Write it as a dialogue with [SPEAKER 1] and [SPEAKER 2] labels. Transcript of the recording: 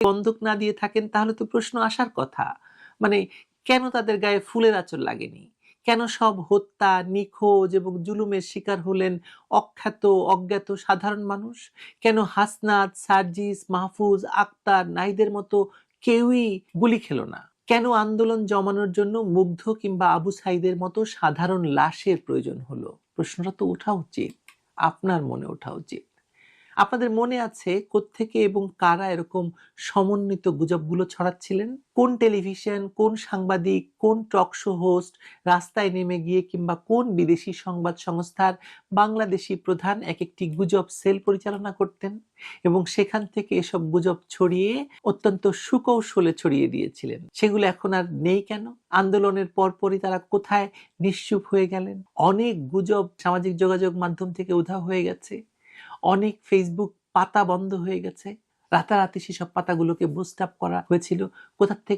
[SPEAKER 1] বন্ধক না দিয়ে থাকেন তাহলে তো প্রশ্ন আসার কথা, মানে কেন তাদের গায়ে ফুলের আঁচড় লাগেনি, কেন সব হত্যা, নিখোঁজ এবং জুলুমের শিকার হলেন অখ্যাত অজ্ঞাত সাধারণ মানুষ, কেন হাসনাত, সার্জিস, মাহফুজ, আক্তার, নাহিদের মতো কেউই গুলি খেলো না, কেন আন্দোলন জমানোর জন্য মুগ্ধ কিংবা আবু সাইদের মতো সাধারণ লাশের প্রয়োজন হলো? প্রশ্নটা তো ওঠা উচিত, আপনার মনে ওঠা উচিত। আপনাদের মনে আছে কোত্থেকে এবং কারা এরকম সমন্বিত গুজবগুলো ছড়াচ্ছিলেন? কোন টেলিভিশন, কোন সাংবাদিক, কোন টক শো হোস্ট রাস্তায় নেমে গিয়ে কিংবা কোন বিদেশি সংবাদ সংস্থার বাংলাদেশি প্রধান এক একটি গুজব সেল পরিচালনা করতেন এবং সেখান থেকে এসব গুজব ছড়িয়ে অত্যন্ত সুকৌশলে ছড়িয়ে দিয়েছিলেন? সেগুলো এখন আর নেই কেন? আন্দোলনের পরপরই তারা কোথায় নিশ্চুপ হয়ে গেলেন? অনেক গুজব সামাজিক যোগাযোগ মাধ্যম থেকে উধাও হয়ে গেছে, অনেক ফেসবুক পাতা বন্ধ হয়ে গেছে, রাতারাতি সেসব পাতাগুলোকে বুস্ট আপ করা হয়েছিল। কোথা থেকে